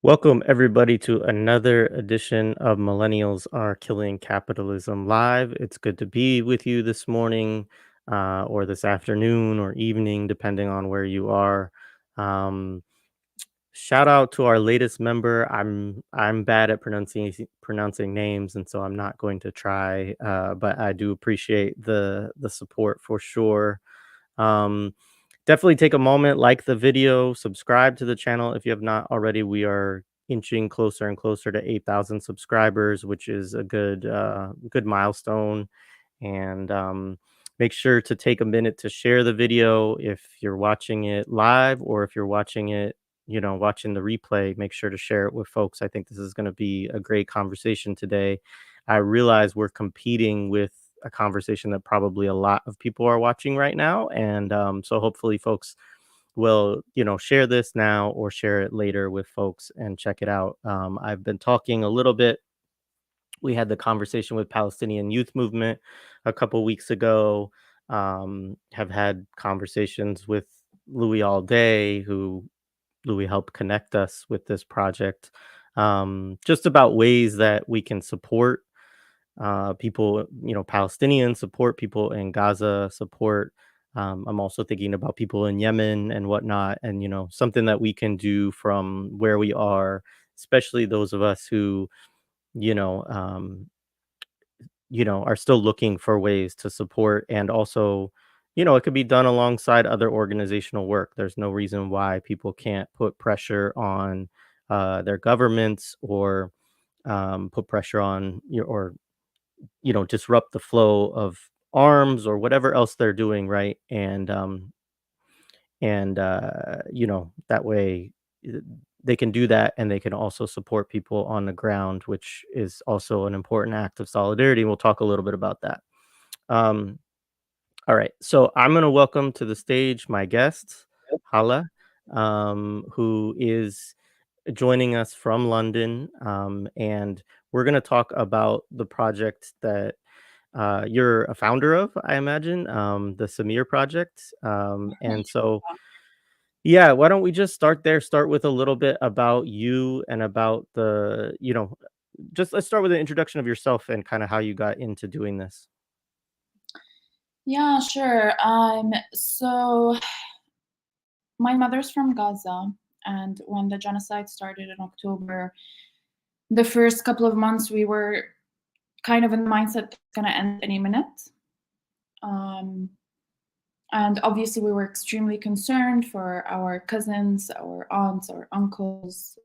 Welcome, everybody, to another edition of Millennials Are Killing Capitalism Live. It's good to be with you this morning, or this afternoon, or evening, depending on where you are. Um, Shout out to our latest member. I'm bad at pronouncing names, and so I'm not going to try. But I do appreciate the support for sure. Um, Definitely take a moment, like the video, subscribe to the channel if you have not already. We are inching closer and closer to 8,000 subscribers, which is a good milestone. And make sure to take a minute to share the video if you're watching it live, or if you're watching it, watching the replay. Make sure to share it with folks. I think this is going to be a great conversation today. I realize we're competing with a conversation that probably a lot of people are watching right now, and so hopefully folks will share this now or share it later with folks and check it out. I've been talking a little bit. We had the conversation with Palestinian Youth Movement a couple weeks ago. Have had conversations with Louis all day, who Louis helped connect us with this project, just about ways that we can support people, Palestinians, support people in Gaza, support. I'm also thinking about people in Yemen and whatnot, and something that we can do from where we are, especially those of us who, you know, um, are still looking for ways to support, and also, it could be done alongside other organizational work. There's no reason why people can't put pressure on their governments, or put pressure on or disrupt the flow of arms or whatever else they're doing, right? And that way uh, they can do that, and they can also support people on the ground, which is also an important act of solidarity. We'll talk a little bit about that. Um, all right, so I'm going to welcome to the stage my guest, Hala, who is joining us from London, and we're going to talk about the project that you're a founder of, I imagine, the Samir Project. And so, yeah, why don't we just start there? Start with a little bit about you and about just let's start with an introduction of yourself and kind of how you got into doing this. Yeah, sure. So my mother's from Gaza, and when the genocide started in October, the first couple of months we were kind of in the mindset it's gonna end any minute. Um, and obviously we were extremely concerned for our cousins, our aunts, our uncles.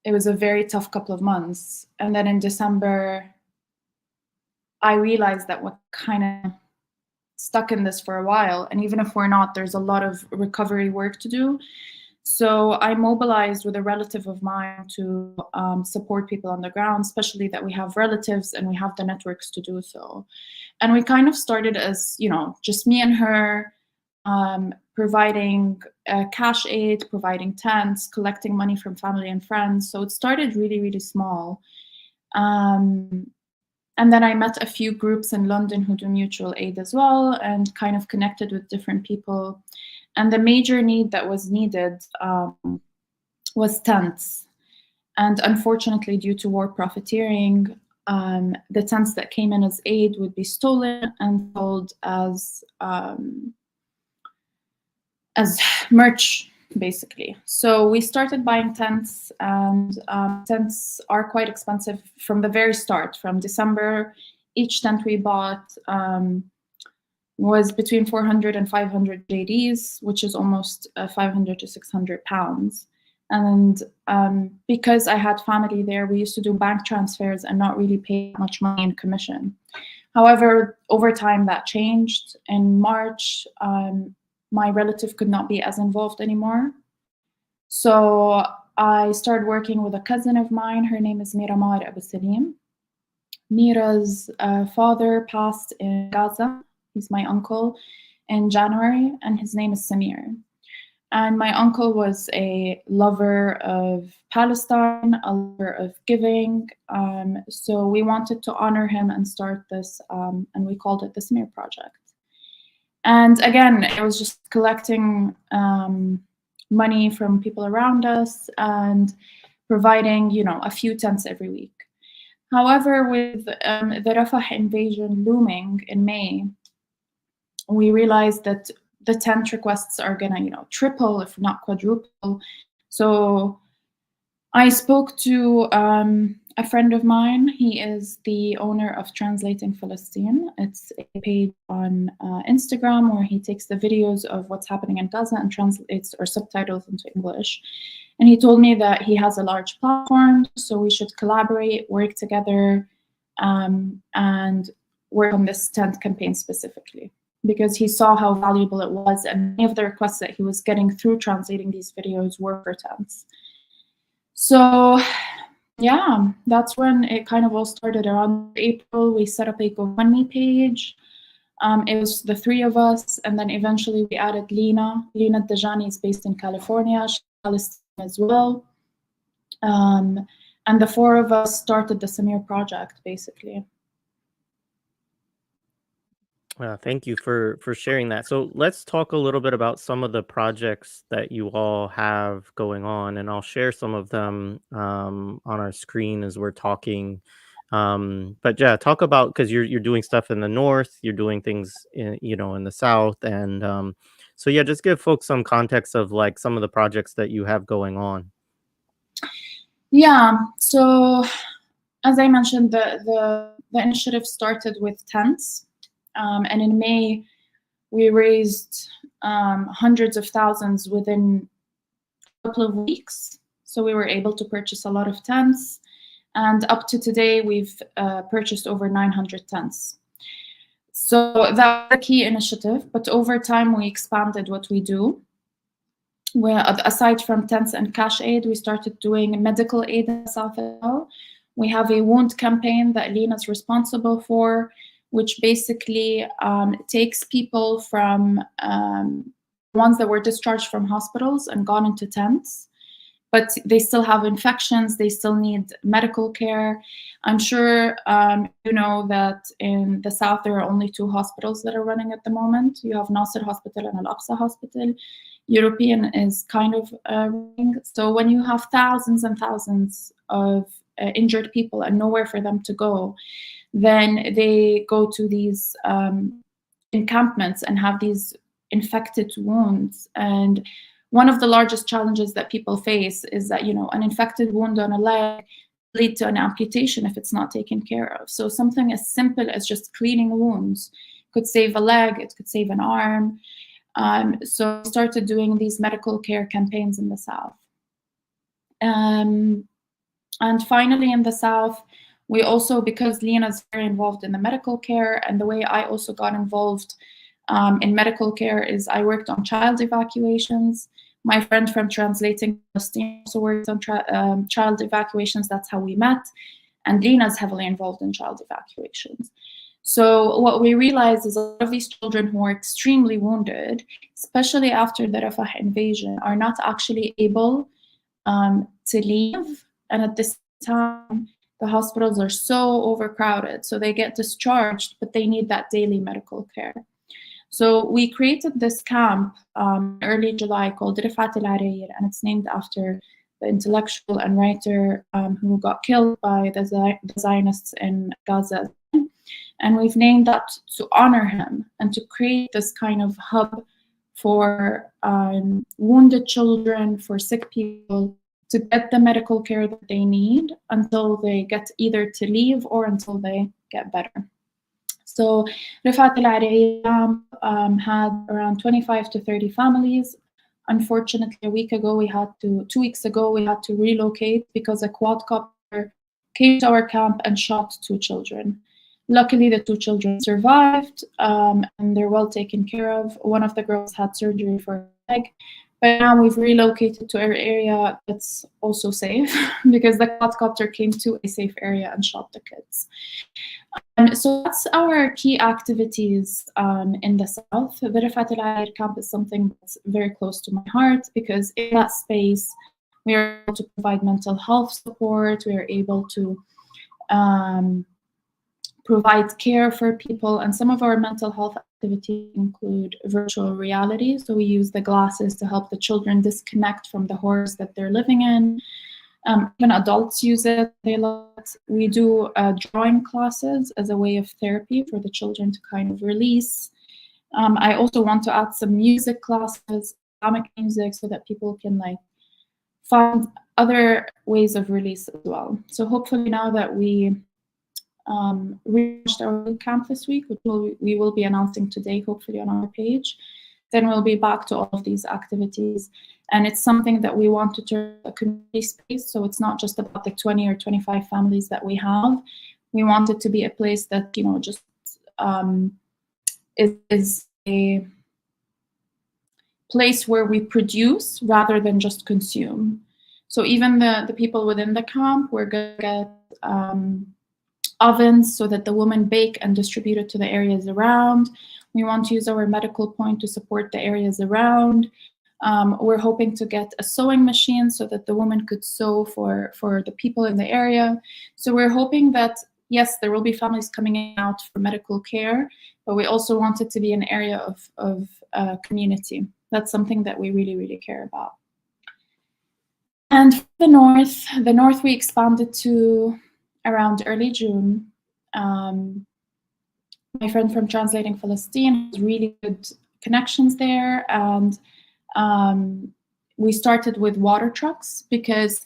It was a very tough couple of months. And then in December, I realized that we're kind of stuck in this for a while. And even if we're not, there's a lot of recovery work to do. So I mobilized with a relative of mine to support people on the ground, especially that we have relatives and we have the networks to do so. And we kind of started as, just me and her, providing cash aid, providing tents, collecting money from family and friends. So it started really, really small. And then I met a few groups in London who do mutual aid as well, and kind of connected with different people. And the major need that was needed was tents. And unfortunately, due to war profiteering, the tents that came in as aid would be stolen and sold as merch, basically. So we started buying tents, and tents are quite expensive from the very start. From December, each tent we bought was between 400 and 500 JDs, which is almost 500 to 600 pounds. And because I had family there, we used to do bank transfers and not really pay much money in commission. However, over time that changed. In March, my relative could not be as involved anymore. So I started working with a cousin of mine. Her name is Miramar Abu Salim. Mira's father passed in Gaza. He's my uncle in January, and his name is Samir. And my uncle was a lover of Palestine, a lover of giving. So we wanted to honor him and start this, and we called it the Samir Project. And again, it was just collecting money from people around us and providing, a few tents every week. However, with the Rafah invasion looming in May, we realized that the tent requests are gonna, triple, if not quadruple. So I spoke to a friend of mine. He is the owner of Translating Palestine. It's a page on Instagram where he takes the videos of what's happening in Gaza and translates or subtitles into English. And he told me that he has a large platform, so we should collaborate, work together, and work on this tent campaign specifically, because he saw how valuable it was, and many of the requests that he was getting through translating these videos were for tents. So yeah, that's when it kind of all started. Around April, we set up a GoFundMe page. It was the three of us, and then eventually we added Lina. Lina Dajani is based in California. She's Palestinian as well. And the four of us started the Samir project, basically. Thank you for sharing that. So let's talk a little bit about some of the projects that you all have going on, and I'll share some of them on our screen as we're talking. But yeah, talk about, because you're doing stuff in the north, you're doing things in the south, and so yeah, just give folks some context of like some of the projects that you have going on. Yeah. So as I mentioned, the initiative started with tents. And in May, we raised hundreds of thousands within a couple of weeks. So we were able to purchase a lot of tents. And up to today, we've purchased over 900 tents. So that's a key initiative. But over time, we expanded what we do. Where, aside from tents and cash aid, we started doing medical aid in the South as well. We have a wound campaign that Lina's responsible for, which basically takes people from ones that were discharged from hospitals and gone into tents, but they still have infections, they still need medical care. I'm sure you know that in the South there are only 2 hospitals that are running at the moment. You have Nasser Hospital and Al-Aqsa Hospital. European is kind of running. So when you have thousands and thousands of injured people and nowhere for them to go, then they go to these encampments and have these infected wounds. And one of the largest challenges that people face is that, an infected wound on a leg lead to an amputation if it's not taken care of. So something as simple as just cleaning wounds could save a leg, it could save an arm. So we started doing these medical care campaigns in the South. And finally in the South, we also, because Lena's very involved in the medical care, and the way I also got involved in medical care is I worked on child evacuations. My friend from Translating Palestine also worked on child evacuations. That's how we met. And Lena's heavily involved in child evacuations. So what we realized is a lot of these children who are extremely wounded, especially after the Rafah invasion, are not actually able to leave. And at this time, the hospitals are so overcrowded, so they get discharged, but they need that daily medical care. So we created this camp early July called Rifat al-Arayr, and it's named after the intellectual and writer who got killed by the Zionists in Gaza. And we've named that to honor him and to create this kind of hub for wounded children, for sick people, to get the medical care that they need until they get either to leave or until they get better. So Rifat al-Arayr had around 25 to 30 families. Unfortunately, 2 weeks ago, we had to relocate because a quadcopter came to our camp and shot 2 children. Luckily, the 2 children survived and they're well taken care of. One of the girls had surgery for her leg. But now we've relocated to an area that's also safe because the quadcopter came to a safe area and shot the kids. So that's our key activities in the South. The Rifat al-Arayr camp is something that's very close to my heart because in that space, we are able to provide mental health support. We are able to provide care for people, and some of our mental health activities include virtual reality. So we use the glasses to help the children disconnect from the horrors that they're living in. Even adults use it. They love it. We do drawing classes as a way of therapy for the children to kind of release. I also want to add some music classes, Islamic music, so that people can like find other ways of release as well. So hopefully now that we relaunched our new camp this week, which we will be announcing today, hopefully on our page, then we'll be back to all of these activities. And it's something that we want to turn a community space. So it's not just about the 20 or 25 families that we have. We want it to be a place that, you know, just is a place where we produce rather than just consume. So even the people within the camp, we're going to get ovens so that the women bake and distribute it to the areas around. We want to use our medical point to support the areas around. We're hoping to get a sewing machine so that the women could sew for the people in the area. So we're hoping that, yes, there will be families coming out for medical care, but we also want it to be an area of community. That's something that we really, really care about. And for the north we expanded to around early June. My friend from Translating Palestine has really good connections there, and we started with water trucks because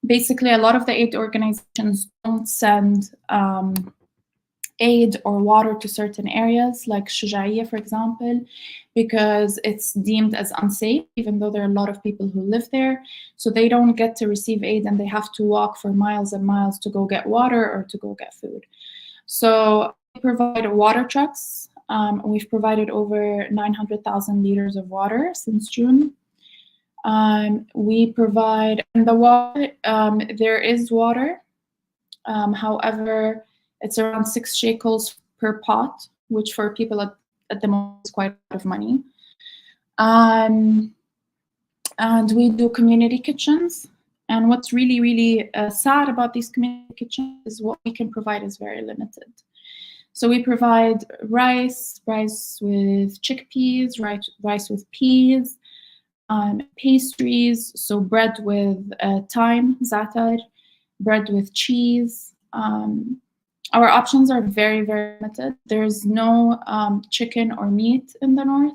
basically a lot of the aid organizations don't send aid or water to certain areas, like Shujaiya, for example, because it's deemed as unsafe, even though there are a lot of people who live there. So they don't get to receive aid and they have to walk for miles and miles to go get water or to go get food. So we provide water trucks. We've provided over 900,000 liters of water since June. We provide, and the water, there is water. However, it's around 6 shekels per pot, which for people at the moment is quite a lot of money. And we do community kitchens. And what's really, really sad about these community kitchens is what we can provide is very limited. So we provide rice with chickpeas, rice with peas, pastries, so bread with thyme, za'atar, bread with cheese. Our options are very, very limited. There's no chicken or meat in the north.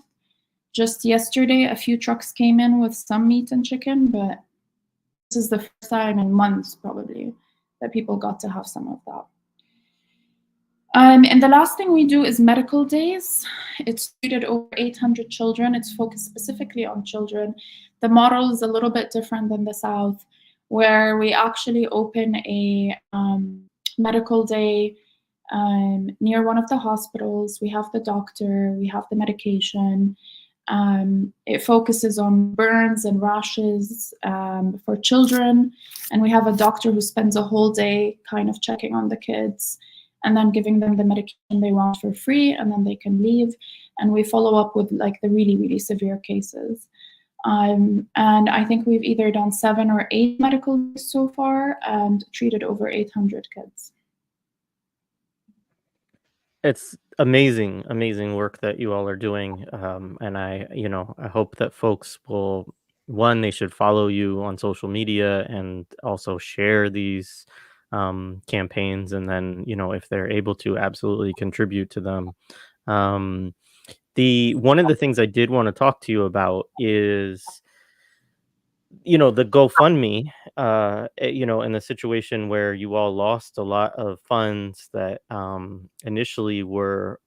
Just yesterday, a few trucks came in with some meat and chicken, but this is the first time in months, probably, that people got to have some of that. And the last thing we do is medical days. It's treated over 800 children. It's focused specifically on children. The model is a little bit different than the South, where we actually open a medical day near one of the hospitals. We have the doctor, we have the medication. It focuses on burns and rashes for children. And we have a doctor who spends a whole day kind of checking on the kids and then giving them the medication they want for free, and then they can leave. And we follow up with like the really, really severe cases. And I think we've either done 7 or 8 medical days so far and treated over 800 kids. It's amazing work that you all are doing. And I hope that folks will, one, they should follow you on social media and also share these campaigns, and then if they're able to, absolutely contribute to them. The one of the things I did want to talk to you about is the GoFundMe, in the situation where you all lost a lot of funds that initially were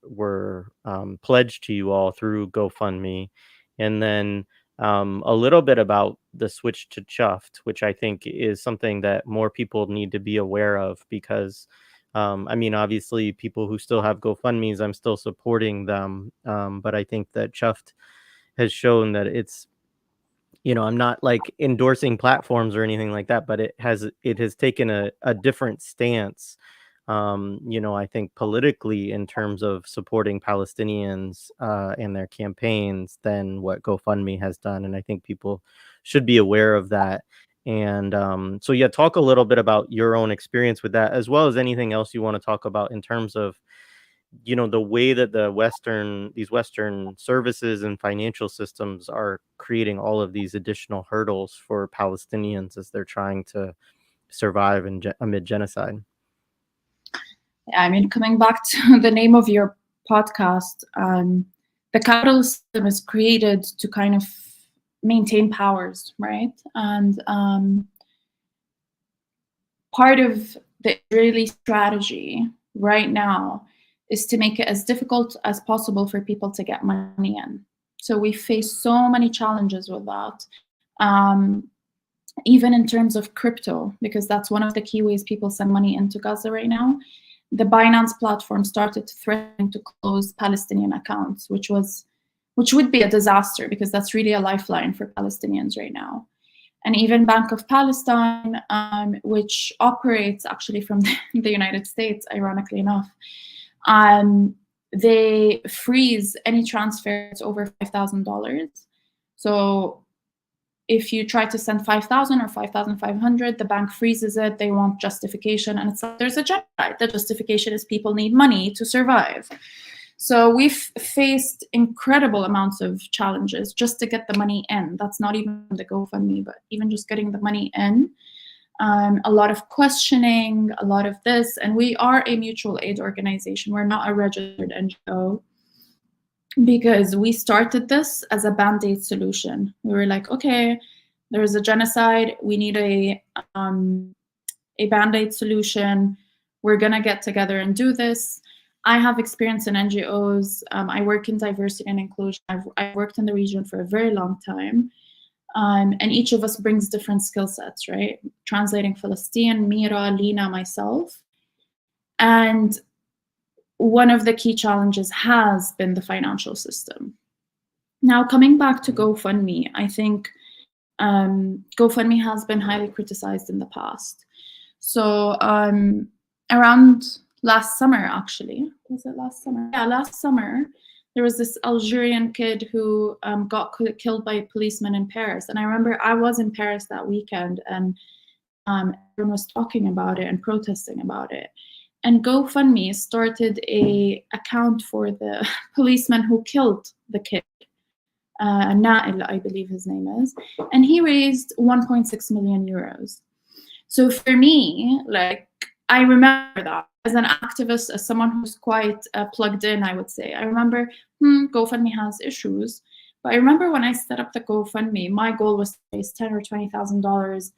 pledged to you all through GoFundMe, and then a little bit about the switch to Chuffed, which I think is something that more people need to be aware of, because obviously people who still have GoFundMes, I'm still supporting them, but I think that Chuffed has shown that it's, I'm not like endorsing platforms or anything like that, but it has taken a different stance, I think politically, in terms of supporting Palestinians and their campaigns, than what GoFundMe has done. And I think people should be aware of that. And so, yeah, talk a little bit about your own experience with that, as well as anything else you want to talk about in terms of, the way that these Western services and financial systems are creating all of these additional hurdles for Palestinians as they're trying to survive amid genocide. Yeah, I mean, coming back to the name of your podcast, the capital system is created to kind of maintain powers, right? And part of the Israeli strategy right now is to make it as difficult as possible for people to get money in. So we face so many challenges with that, even in terms of crypto, because that's one of the key ways people send money into Gaza right now. The Binance platform started threatening to close Palestinian accounts, which would be a disaster, because that's really a lifeline for Palestinians right now. And even Bank of Palestine, which operates actually from the United States, ironically enough, they freeze any transfers over $5,000. So if you try to send 5,000 or 5,500, the bank freezes it. They want justification, and it's like there's a genocide. The justification is people need money to survive. So we've faced incredible amounts of challenges just to get the money in. That's not even the GoFundMe, but even just getting the money in. A lot of questioning, a lot of this, and we are a mutual aid organization. We're not a registered NGO, because we started this as a band-aid solution. We were like, okay, there's a genocide. We need a band-aid solution. We're gonna get together and do this. I have experience in NGOs. I work in diversity and inclusion. I've worked in the region for a very long time. And each of us brings different skill sets, right? Translating Palestinian, Mira, Lina, myself. And one of the key challenges has been the financial system. Now, coming back to GoFundMe, I think GoFundMe has been highly criticized in the past. So around last summer, actually, was it last summer? Yeah, last summer, there was this Algerian kid who got killed by a policeman in Paris. And I remember I was in Paris that weekend, and everyone was talking about it and protesting about it. And GoFundMe started a account for the policeman who killed the kid, Nail, I believe his name is, and he raised 1.6 million euros. So for me, like, I remember that as an activist, as someone who's quite plugged in, I would say. I remember, GoFundMe has issues, but I remember when I set up the GoFundMe, my goal was to raise $10,000 or $20,000,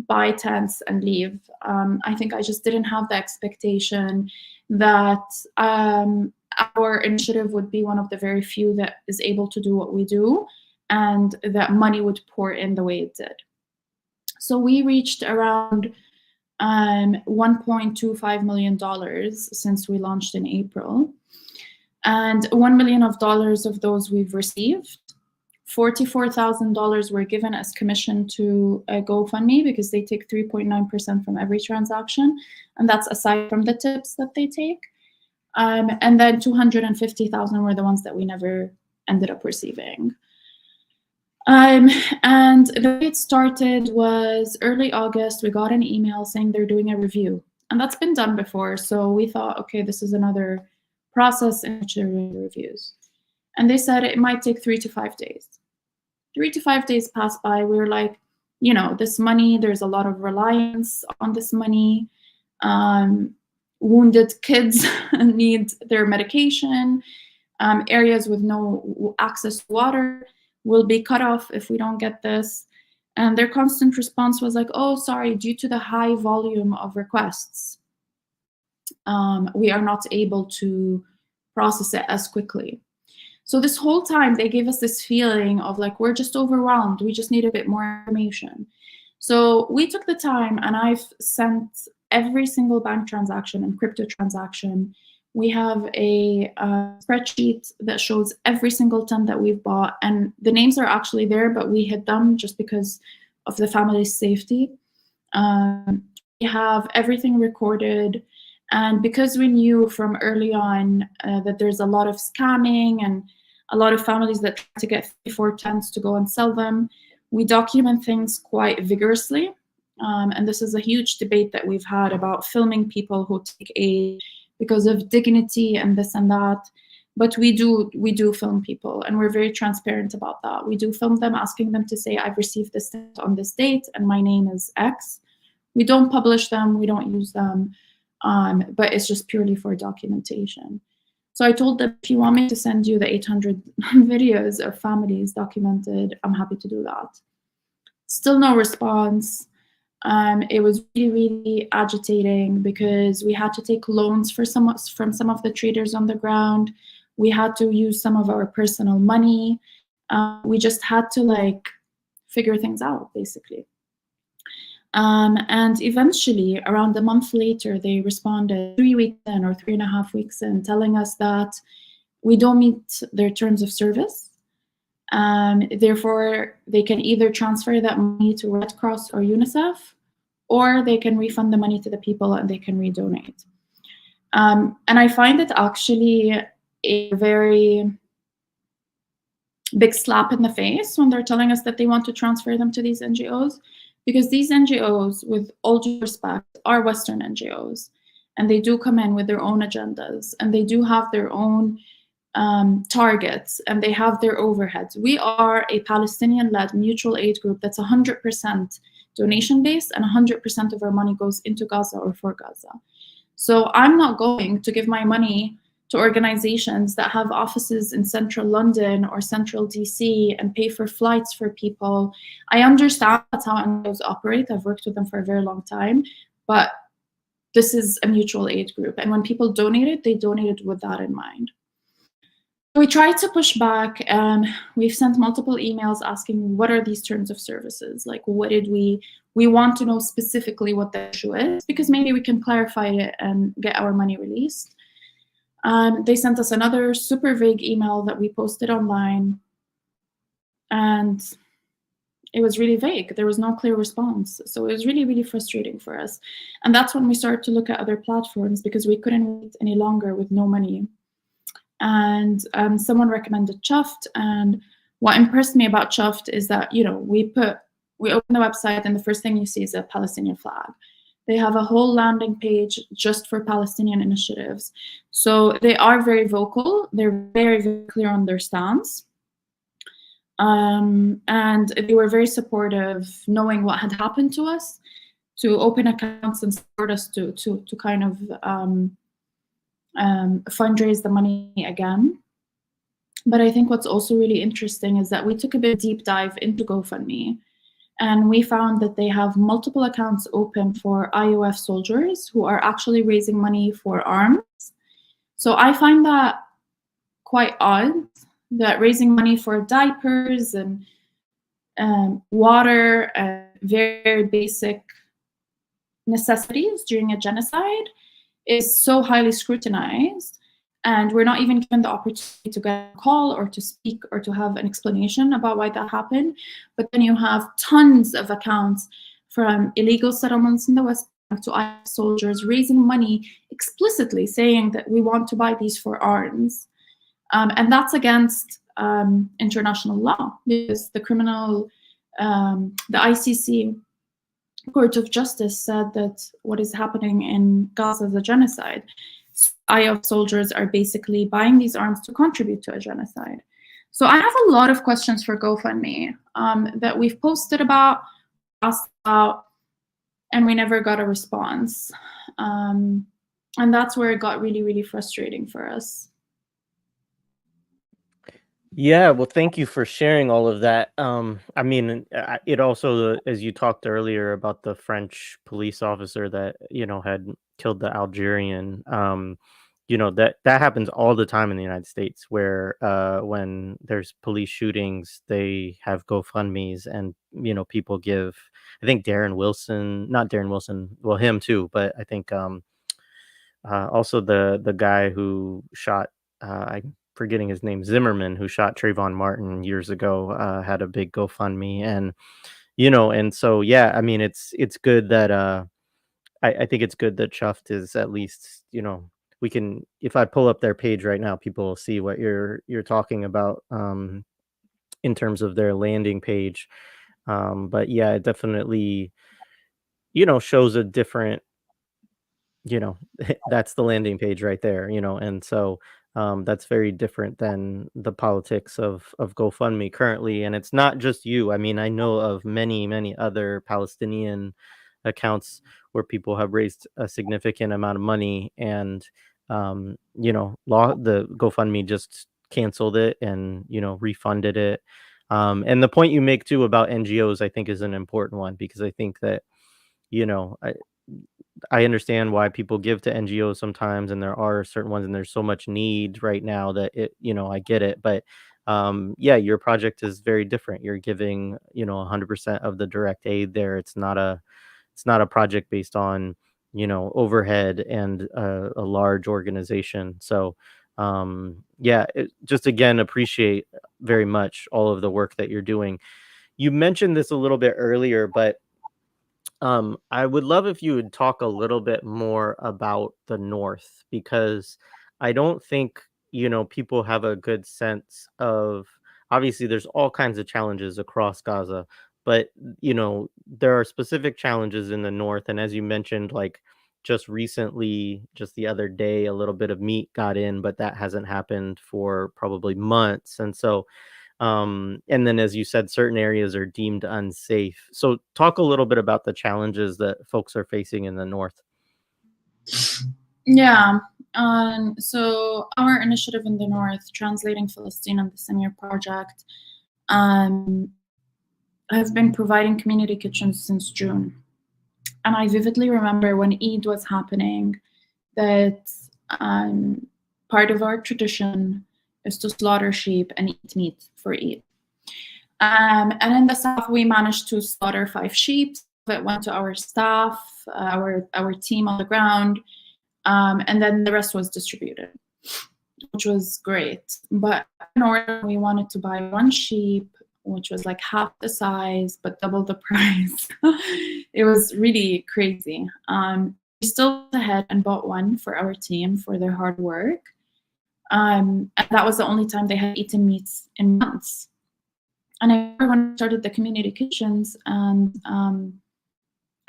buy tents and leave. I think I just didn't have the expectation that our initiative would be one of the very few that is able to do what we do, and that money would pour in the way it did. So we reached around $1.25 million since we launched in April. And $1 million of those we've received. $44,000 were given as commission to GoFundMe, because they take 3.9% from every transaction. And that's aside from the tips that they take. And then 250,000 were the ones that we never ended up receiving. And the way it started was early August. We got an email saying they're doing a review, and that's been done before. So we thought, okay, this is another process in which they're doing the reviews. And they said it might take 3 to 5 days. 3 to 5 days passed by. We were like, this money, there's a lot of reliance on this money. Wounded kids need their medication. Areas with no access to water will be cut off if we don't get this. And their constant response was like, oh, sorry, due to the high volume of requests, we are not able to process it as quickly. So this whole time, they gave us this feeling of like, we're just overwhelmed. We just need a bit more information. So we took the time, and I've sent every single bank transaction and crypto transaction. We have a spreadsheet that shows every single ton that we've bought, and the names are actually there, but we hid them just because of the family's safety. We have everything recorded, and because we knew from early on that there's a lot of scamming and a lot of families that try to get 3-4 tents to go and sell them, we document things quite vigorously. And this is a huge debate that we've had about filming people who take a because of dignity and this and that. But we do film people, and we're very transparent about that. We do film them, asking them to say, I've received this on this date and my name is X. We don't publish them, we don't use them, but it's just purely for documentation. So I told them, if you want me to send you the 800 videos of families documented, I'm happy to do that. Still no response. It was really, really agitating because we had to take loans from some of the traders on the ground. We had to use some of our personal money. We just had to figure things out, basically. And eventually, around a month later, they responded 3 weeks in or 3.5 weeks in, telling us that we don't meet their terms of service. Therefore, they can either transfer that money to Red Cross or UNICEF, or they can refund the money to the people and they can redonate. And I find it actually a very big slap in the face when they're telling us that they want to transfer them to these NGOs, because these NGOs, with all due respect, are Western NGOs, and they do come in with their own agendas, and they do have their own targets, and they have their overheads. We are a Palestinian-led mutual aid group that's 100% donation-based, and 100% of our money goes into Gaza or for Gaza. So I'm not going to give my money to organizations that have offices in central London or central DC and pay for flights for people. I understand that's how NGOs operate. I've worked with them for a very long time, but this is a mutual aid group. And when people donated, they donated with that in mind. We tried to push back. We've sent multiple emails asking, what are these terms of services? Like, what did we want to know specifically what the issue is, because maybe we can clarify it and get our money released. They sent us another super vague email that we posted online, and it was really vague. There was no clear response. So it was really, really frustrating for us. And that's when we started to look at other platforms, because we couldn't wait any longer with no money. And someone recommended Chuffed. And what impressed me about Chuffed is that, we open the website and the first thing you see is a Palestinian flag. They have a whole landing page just for Palestinian initiatives. So they are very vocal. They're very, very clear on their stance. And they were very supportive, knowing what had happened to us, to open accounts and support us to kind of fundraise the money again. But I think what's also really interesting is that we took a bit deep dive into GoFundMe, and we found that they have multiple accounts open for IOF soldiers who are actually raising money for arms. So I find that quite odd, that raising money for diapers and water and very basic necessities during a genocide is so highly scrutinized, and we're not even given the opportunity to get a call or to speak or to have an explanation about why that happened. But then you have tons of accounts from illegal settlements in the West Bank to IS soldiers raising money explicitly saying that we want to buy these for arms. And that's against international law, because the ICC Court of Justice said that what is happening in Gaza is a genocide. IOF soldiers are basically buying these arms to contribute to a genocide. So I have a lot of questions for GoFundMe that we've posted about, asked about, and we never got a response. And that's where it got really, really frustrating for us. Yeah, well, thank you for sharing all of that. I mean, it also, as you talked earlier about the French police officer that had killed the Algerian. That happens all the time in the United States, where when there's police shootings, they have GoFundMe's, and people give. I think not Darren Wilson, well, him too, but I think also the guy who shot. I'm forgetting his name, Zimmerman, who shot Trayvon Martin years ago, had a big GoFundMe, and so yeah, I mean, it's good that I think it's good that Chuffed is at least, we can, if I pull up their page right now, people will see what you're talking about in terms of their landing page. But yeah, it definitely, shows a different you know, that's the landing page right there, and so that's very different than the politics of GoFundMe currently. And it's not just you. I mean, I know of many, many other Palestinian accounts where people have raised a significant amount of money, and the GoFundMe just canceled it and refunded it. And the point you make too about NGOs, I think, is an important one, because I think that you know I understand why people give to NGOs sometimes, and there are certain ones, and there's so much need right now that I get it. But yeah, your project is very different. You're giving, 100% of the direct aid there. It's not a project based on, overhead and a large organization. So yeah, just again appreciate very much all of the work that you're doing. You mentioned this a little bit earlier, but I would love if you would talk a little bit more about the North, because I don't think, people have a good sense of, obviously there's all kinds of challenges across Gaza, but there are specific challenges in the North. And as you mentioned, like just recently, just the other day, a little bit of meat got in, but that hasn't happened for probably months. And so and then, as you said, certain areas are deemed unsafe. So, talk a little bit about the challenges that folks are facing in the north. Yeah. So our initiative in the North, Translating Palestine and the Samir Project, um, have been providing community kitchens since June. And I vividly remember when Eid was happening that part of our tradition is to slaughter sheep and eat meat for Eid. And in the South, we managed to slaughter 5 sheep that went to our staff, our team on the ground, and then the rest was distributed, which was great. But in order, we wanted to buy 1 sheep, which was like half the size but double the price. It was really crazy. We still went ahead and bought 1 for our team for their hard work. And that was the only time they had eaten meats in months. And I remember when I started the community kitchens, and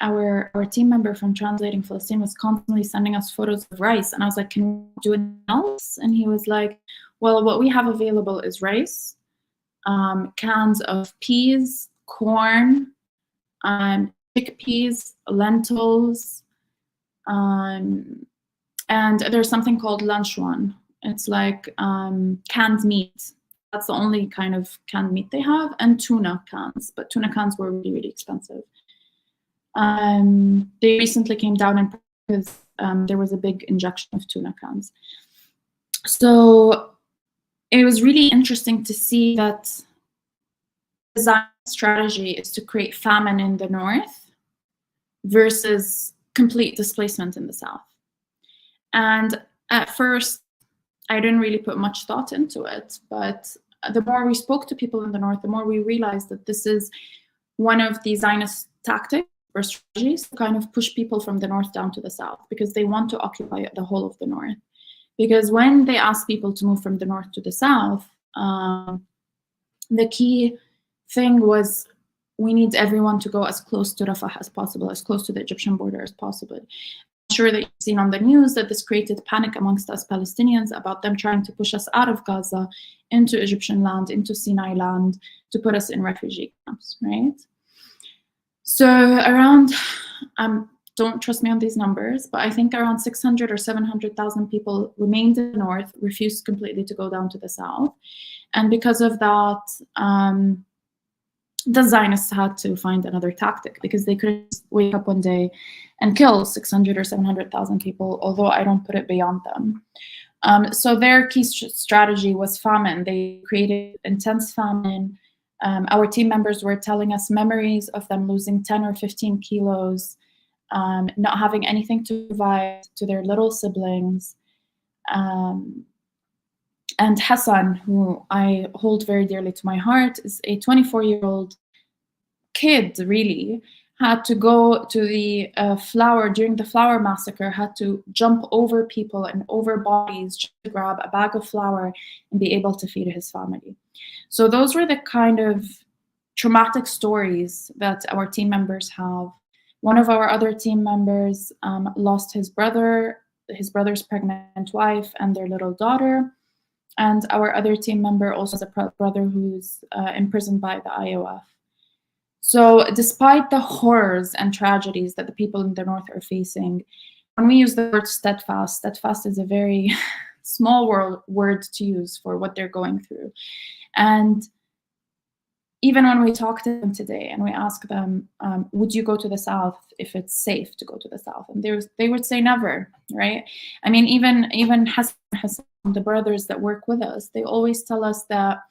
our team member from Translating Palestine was constantly sending us photos of rice. And I was like, can we do anything else? And he was like, well, what we have available is rice, cans of peas, corn, chickpeas, lentils, and there's something called lunchwan. It's like canned meat. That's the only kind of canned meat they have, and tuna cans. But tuna cans were really, really expensive. They recently came down in because there was a big injection of tuna cans. So it was really interesting to see that design strategy is to create famine in the north versus complete displacement in the south. And at first, I didn't really put much thought into it, but the more we spoke to people in the north, the more we realized that this is one of the Zionist tactics or strategies to kind of push people from the north down to the south, because they want to occupy the whole of the north. Because when they ask people to move from the north to the south, the key thing was, we need everyone to go as close to Rafah as possible, as close to the Egyptian border as possible. I'm sure that you've seen on the news that this created panic amongst us Palestinians about them trying to push us out of Gaza into Egyptian land, into Sinai land, to put us in refugee camps, right? So around, don't trust me on these numbers, but I think around 600 or 700,000 people remained in the north, refused completely to go down to the south. And because of that, the Zionists had to find another tactic, because they couldn't wake up one day and kill 600 or 700,000 people, although I don't put it beyond them. So their key strategy was famine. They created intense famine. Our team members were telling us memories of them losing 10 or 15 kilos, not having anything to provide to their little siblings. And Hassan, who I hold very dearly to my heart, is a 24-year-old kid, really, had to go to the during the flour massacre, had to jump over people and over bodies just to grab a bag of flour and be able to feed his family. So those were the kind of traumatic stories that our team members have. One of our other team members lost his brother's pregnant wife, and their little daughter. And our other team member also has a brother who's imprisoned by the IOF. So despite the horrors and tragedies that the people in the north are facing, when we use the word steadfast is a very small word to use for what they're going through. And even when we talk to them today and we ask them, would you go to the South if it's safe to go to the South? And they would say never, right? I mean, even Hassan, the brothers that work with us, they always tell us that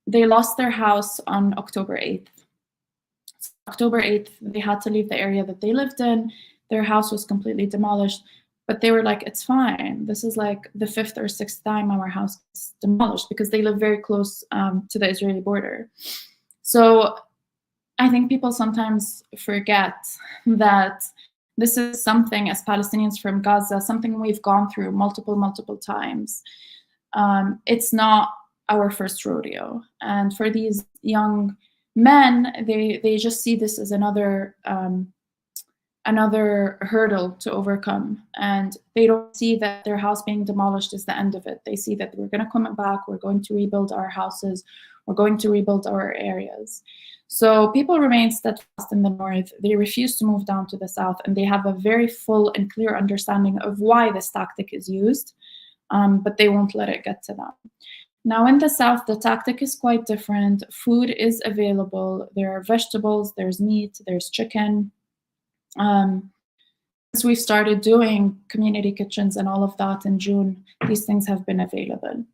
they lost their house on October 8th. October 8th, they had to leave the area that they lived in. Their house was completely demolished. But they were like, it's fine. This is like the 5th or 6th time our house is demolished, because they live very close to the Israeli border. So I think people sometimes forget that this is something, as Palestinians from Gaza, something we've gone through multiple times. It's not our first rodeo. And for these young men, they just see this as another hurdle to overcome, and they don't see that their house being demolished is the end of it. They see that we're going to come back, we're going to rebuild our houses, we're going to rebuild our areas. So people remain steadfast in the north. They refuse to move down to the south, and they have a very full and clear understanding of why this tactic is used, but they won't let it get to them. Now in the south, the tactic is quite different. Food is available. There are vegetables, there's meat, there's chicken. Since we've started doing community kitchens and all of that in June, these things have been available.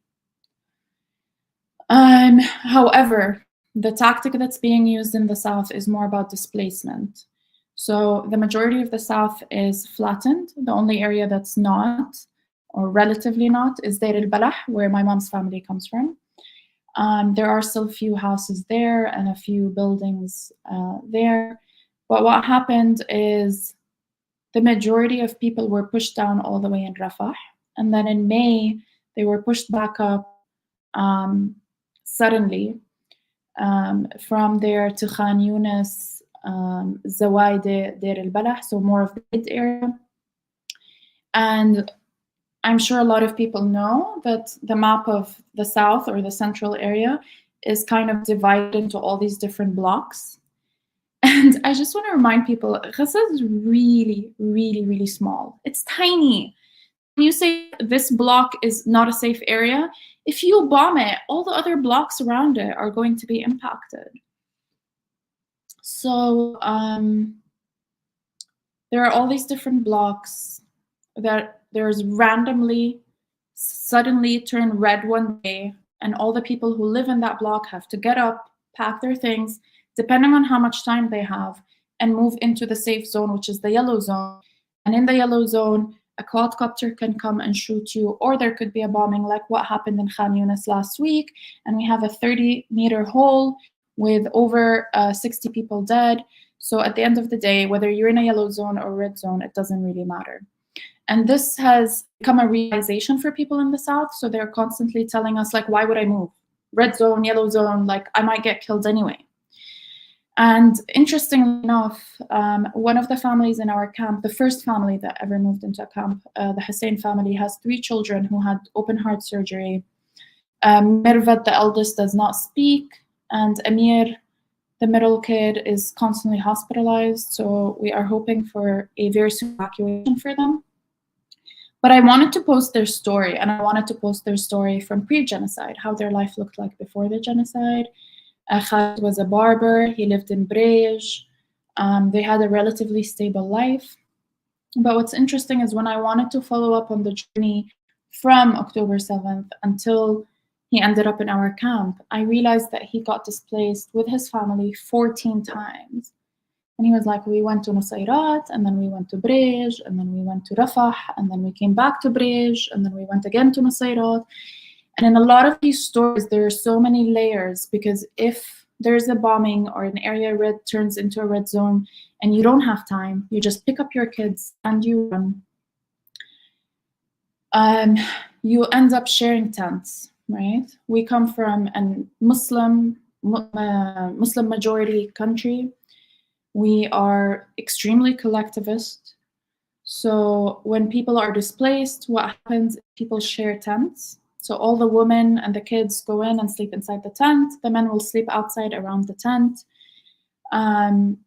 However, the tactic that's being used in the south is more about displacement. So the majority of the south is flattened. The only area that's not, or relatively not, is Deir al-Balah, where my mom's family comes from. There are still a few houses there and a few buildings there. But what happened is the majority of people were pushed down all the way in Rafah. And then in May, they were pushed back up suddenly from there to Khan Yunis, Zawaide, Deir al-Balah, so more of the mid area. And I'm sure a lot of people know that the map of the south, or the central area, is kind of divided into all these different blocks. And I just want to remind people, Gaza is really small. It's tiny. When you say this block is not a safe area, if you bomb it, all the other blocks around it are going to be impacted. So there are all these different blocks that there's randomly, suddenly turn red one day, and all the people who live in that block have to get up, pack their things, depending on how much time they have, and move into the safe zone, which is the yellow zone. And in the yellow zone, a quadcopter can come and shoot you, or there could be a bombing like what happened in Khan Yunis last week, and we have a 30-meter hole with over 60 people dead. So at the end of the day, whether you're in a yellow zone or red zone, it doesn't really matter. And this has become a realization for people in the South, so they're constantly telling us, like, why would I move? Red zone, yellow zone, like, I might get killed anyway. And interestingly enough, one of the families in our camp, the first family that ever moved into a camp, the Hussein family, has 3 children who had open heart surgery. Mirvat, the eldest, does not speak, and Amir, the middle kid, is constantly hospitalized. So we are hoping for a very soon evacuation for them. But I wanted to post their story, and I wanted to post their story from pre-genocide, how their life looked like before the genocide. Khalid was a barber, he lived in Brej. They had a relatively stable life. But what's interesting is when I wanted to follow up on the journey from October 7th until he ended up in our camp, I realized that he got displaced with his family 14 times. And he was like, we went to Nusayrat, and then we went to Brej, and then we went to Rafah, and then we came back to Brej, and then we went again to Nusayrat. And in a lot of these stories, there are so many layers, because if there's a bombing or an area red turns into a red zone and you don't have time, you just pick up your kids and you run. You end up sharing tents, right? We come from a Muslim majority country. We are extremely collectivist. So when people are displaced, what happens is people share tents. So all the women and the kids go in and sleep inside the tent. The men will sleep outside around the tent. And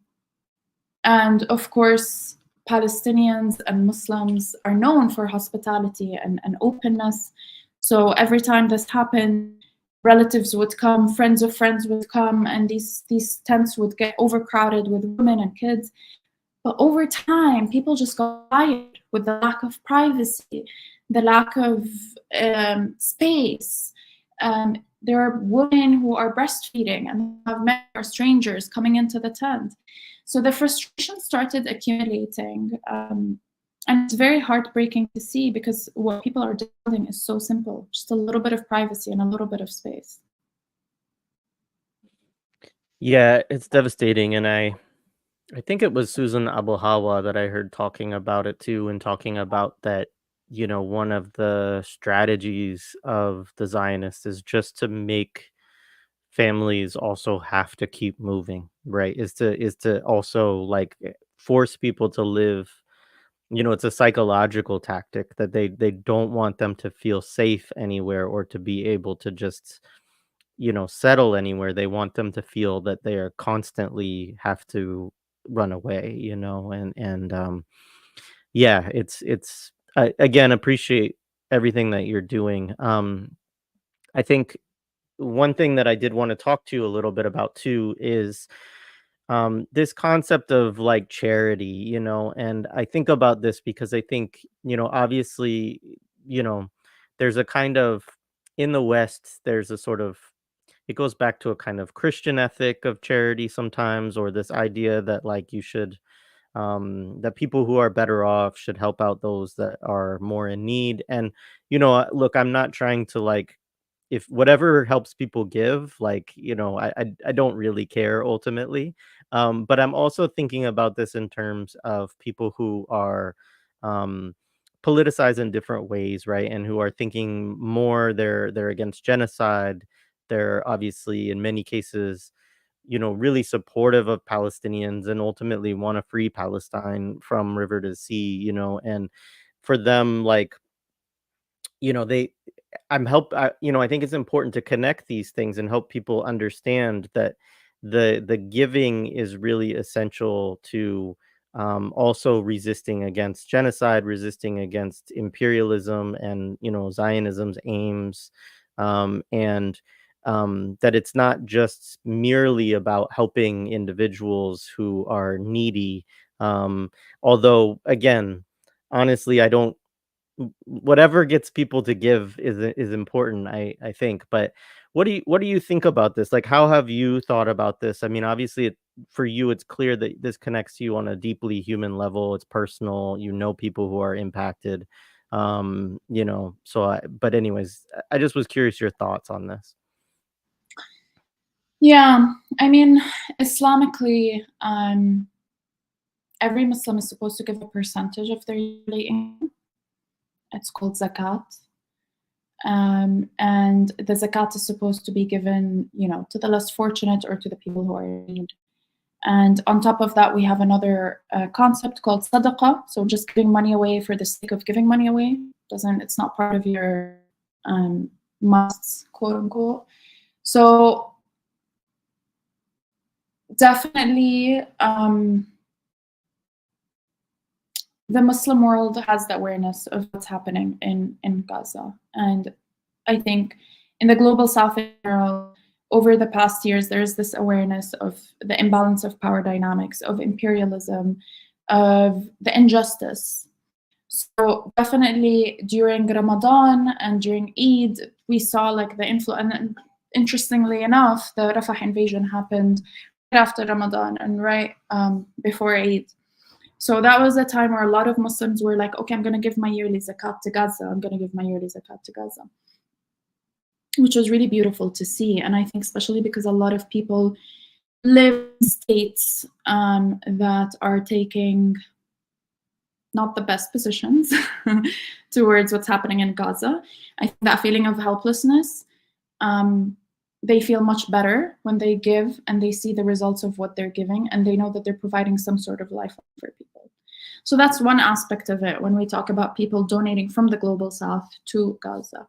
of course, Palestinians and Muslims are known for hospitality and openness. So every time this happened, relatives would come, friends of friends would come, and these tents would get overcrowded with women and kids. But over time, people just got tired with the lack of privacy, the lack of space. There are women who are breastfeeding and have men or strangers coming into the tent. So the frustration started accumulating. And it's very heartbreaking to see because what people are demanding is so simple, just a little bit of privacy and a little bit of space. Yeah, it's devastating, and I think it was Susan Abu Hawa that I heard talking about it too, and talking about that, one of the strategies of the Zionists is just to make families also have to keep moving, right? Is to also like force people to live, it's a psychological tactic that they don't want them to feel safe anywhere or to be able to just settle anywhere. They want them to feel that they are constantly have to run away, and yeah, it's I again appreciate everything that you're doing. I think one thing that I did want to talk to you a little bit about too is this concept of like charity, and I think about this because I think, obviously, you know, there's a kind of in the West, there's a sort of it goes back to a kind of Christian ethic of charity sometimes, or this idea that like you should that people who are better off should help out those that are more in need. And look, I'm not trying to like if whatever helps people give, like I don't really care ultimately. But I'm also thinking about this in terms of people who are um politicized in different ways, right? And who are thinking more they're against genocide. They're obviously in many cases really supportive of Palestinians and ultimately want to free Palestine from river to sea, and for them, like, they I think it's important to connect these things and help people understand that the giving is really essential to also resisting against genocide, resisting against imperialism and Zionism's aims, and that it's not just merely about helping individuals who are needy. Although, again, honestly, I don't whatever gets people to give is important, I think. But what do you think about this? Like, how have you thought about this? I mean, obviously, for you, it's clear that this connects you on a deeply human level. It's personal. People who are impacted. But anyways, I just was curious your thoughts on this. Yeah, I mean, Islamically, every Muslim is supposed to give a percentage of their yearly income. It's called zakat. And the zakat is supposed to be given, to the less fortunate or to the people who are in need. And on top of that, we have another concept called sadaqah. So just giving money away for the sake of giving money away it's not part of your musts, quote unquote. So definitely, the Muslim world has the awareness of what's happening in Gaza. And I think in the global south in general, over the past years, there's this awareness of the imbalance of power dynamics, of imperialism, of the injustice. So definitely during Ramadan and during Eid, we saw like the influence. And interestingly enough, the Rafah invasion happened right after Ramadan and right before Eid. So that was a time where a lot of Muslims were like, okay, I'm going to give my yearly zakat to Gaza. I'm going to give my yearly zakat to Gaza, which was really beautiful to see. And I think especially because a lot of people live in states that are taking not the best positions towards what's happening in Gaza. I think that feeling of helplessness they feel much better when they give and they see the results of what they're giving, and they know that they're providing some sort of lifeline for people. So that's one aspect of it when we talk about people donating from the global south to Gaza.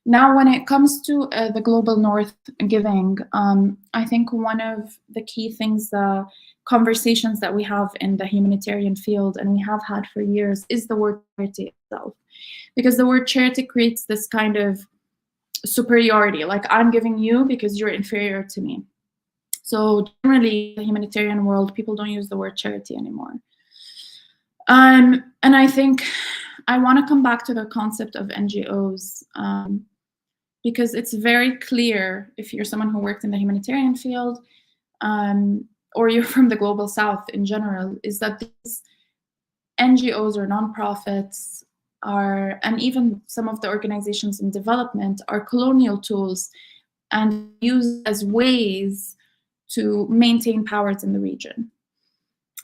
Now, when it comes to the global north giving, I think one of the key things, the conversations that we have in the humanitarian field, and we have had for years, is the word charity itself. Because the word charity creates this kind of superiority, like I'm giving you because you're inferior to me. So generally, in the humanitarian world, people don't use the word charity anymore. And I think I want to come back to the concept of NGOs, because it's very clear, if you're someone who worked in the humanitarian field, or you're from the global south in general, is that these NGOs or nonprofits are, and even some of the organizations in development, are colonial tools and used as ways to maintain powers in the region.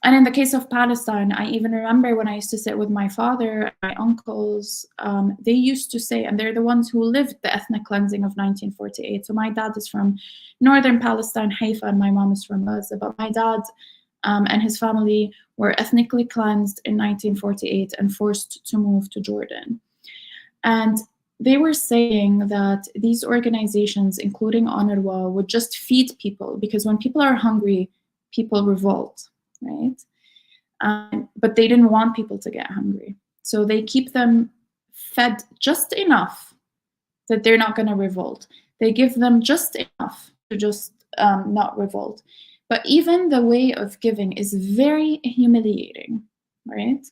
And in the case of Palestine, I even remember when I used to sit with my father, my uncles, they used to say, and they're the ones who lived the ethnic cleansing of 1948. So my dad is from northern Palestine, Haifa, and my mom is from Gaza. But my dad and his family were ethnically cleansed in 1948 and forced to move to Jordan. And they were saying that these organizations, including UNRWA, would just feed people, because when people are hungry, people revolt, right? But they didn't want people to get hungry. So they keep them fed just enough that they're not going to revolt. They give them just enough to just not revolt. But even the way of giving is very humiliating, right?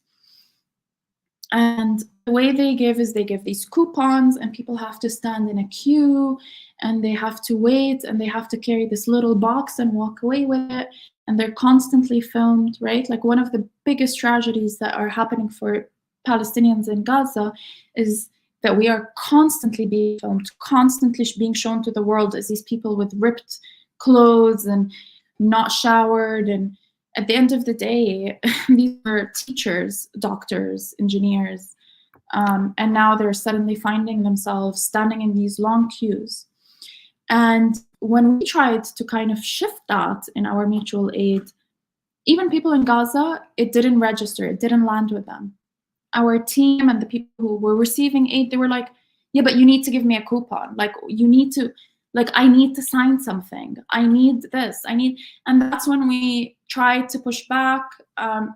And the way they give is they give these coupons, and people have to stand in a queue, and they have to wait, and they have to carry this little box and walk away with it, and they're constantly filmed, right? Like, one of the biggest tragedies that are happening for Palestinians in Gaza is that we are constantly being filmed, constantly being shown to the world as these people with ripped clothes and not showered. And at the end of the day, these are teachers, doctors, engineers, and now they're suddenly finding themselves standing in these long queues. And when we tried to kind of shift that in our mutual aid, even people in Gaza, it didn't register, it didn't land with them. Our team and the people who were receiving aid, they were like, yeah, but you need to give me a coupon. Like, you need to, like, I need to sign something. I need this, and that's when we tried to push back.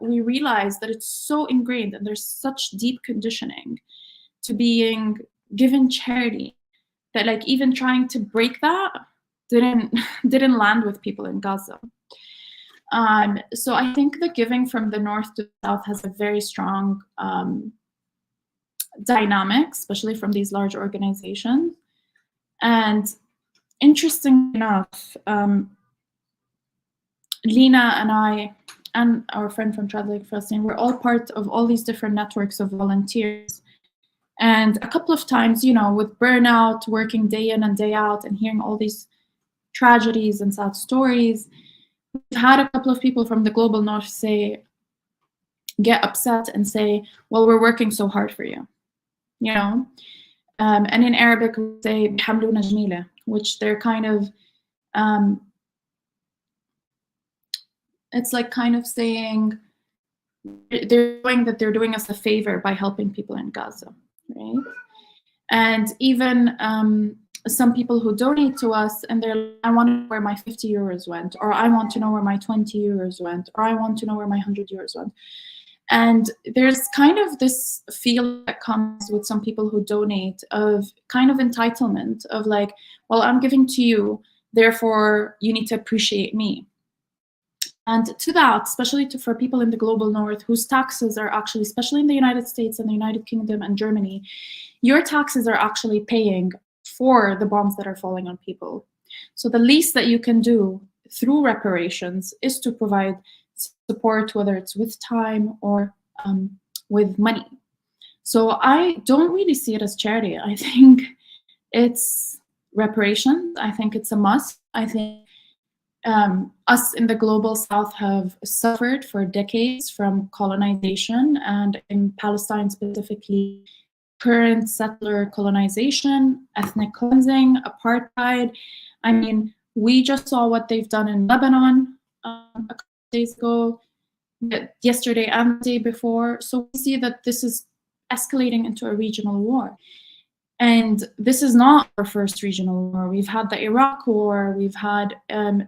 We realized that it's so ingrained, and there's such deep conditioning to being given charity that, like, even trying to break that didn't land with people in Gaza. So I think the giving from the north to the south has a very strong dynamic, especially from these large organizations. And interesting enough, Lena and I and our friend from Translate Palestine, we're all part of all these different networks of volunteers. And a couple of times, you know, with burnout, working day in and day out, and hearing all these tragedies and sad stories, we've had a couple of people from the global north get upset and say, well, we're working so hard for you, you know? And in Arabic, we say, "Hamluna jamila," which they're kind of, it's like kind of saying, they're showing that they're doing us a favor by helping people in Gaza, right? And even some people who donate to us, and they're like, I want to know where my 50 euros went, or I want to know where my 20 euros went, or I want to know where my 100 euros went. And there's kind of this feeling that comes with some people who donate of kind of entitlement, of like, well, I'm giving to you, therefore you need to appreciate me. And to that, especially for people in the global north, whose taxes are actually, especially in the United States and the United Kingdom and Germany, your taxes are actually paying for the bombs that are falling on people. So the least that you can do through reparations is to provide support, whether it's with time or with money. So I don't really see it as charity. I think it's reparations. I think it's a must. I think us in the global south have suffered for decades from colonization, and in Palestine specifically, current settler colonization, ethnic cleansing, apartheid, I mean, we just saw what they've done in Lebanon a couple days ago, yesterday and the day before. So we see that this is escalating into a regional war. And this is not our first regional war. We've had the Iraq War. We've had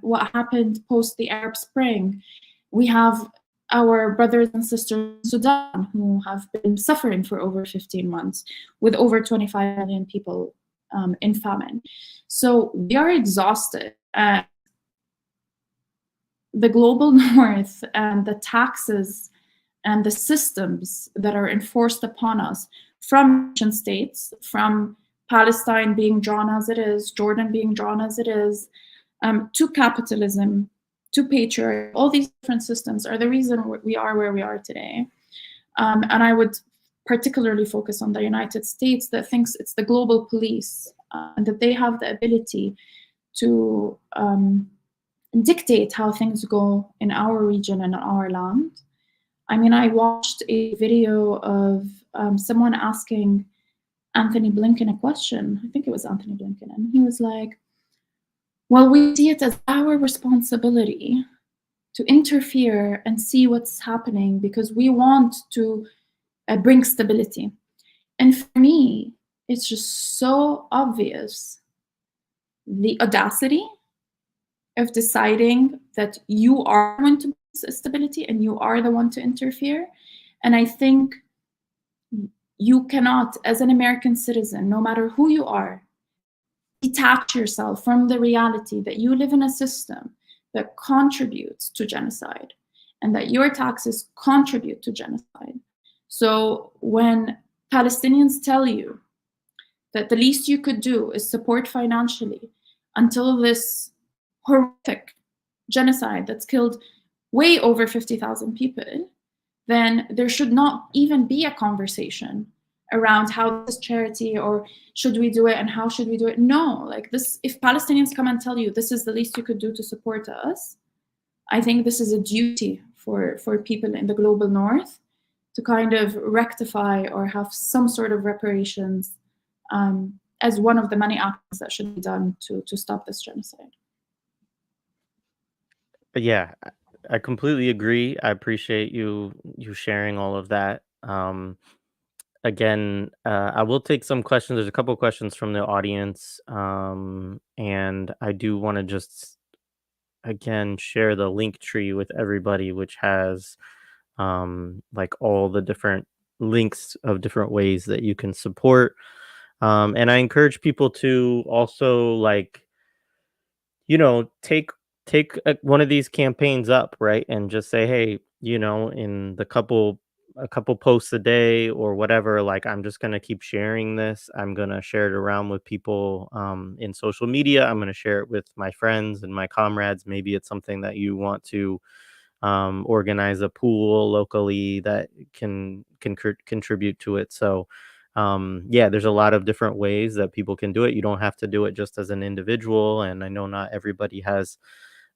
what happened post the Arab Spring. We have our brothers and sisters in Sudan who have been suffering for over 15 months with over 25 million people in famine. So we are exhausted. The global north and the taxes and the systems that are enforced upon us from nation states, from Palestine being drawn as it is, Jordan being drawn as it is, to capitalism, to patriarchy, all these different systems are the reason we are where we are today. And I would particularly focus on the United States that thinks it's the global police and that they have the ability to dictate how things go in our region and in our land. I mean, I watched a video of someone asking Anthony Blinken a question. I think it was Anthony Blinken. And he was like, well, we see it as our responsibility to interfere and see what's happening because we want to bring stability. And for me, it's just so obvious the audacity of deciding that you are going to bring stability and you are the one to interfere. And I think you cannot, as an American citizen, no matter who you are, detach yourself from the reality that you live in a system that contributes to genocide and that your taxes contribute to genocide. So when Palestinians tell you that the least you could do is support financially until this horrific genocide that's killed way over 50,000 people, then there should not even be a conversation around how this is charity or should we do it and how should we do it. No, like this, if Palestinians come and tell you this is the least you could do to support us, I think this is a duty for people in the global north to kind of rectify or have some sort of reparations as one of the many actions that should be done to stop this genocide. But yeah, I completely agree. I appreciate you sharing all of that. Again, I will take some questions. There's a couple questions from the audience, and I do want to just again share the link tree with everybody, which has like all the different links of different ways that you can support. And I encourage people to also like take one of these campaigns up, right? And just say, hey, in a couple posts a day or whatever, like I'm just going to keep sharing this. I'm going to share it around with people in social media. I'm going to share it with my friends and my comrades. Maybe it's something that you want to organize a pool locally that can contribute to it. So yeah, there's a lot of different ways that people can do it. You don't have to do it just as an individual, and I know not everybody has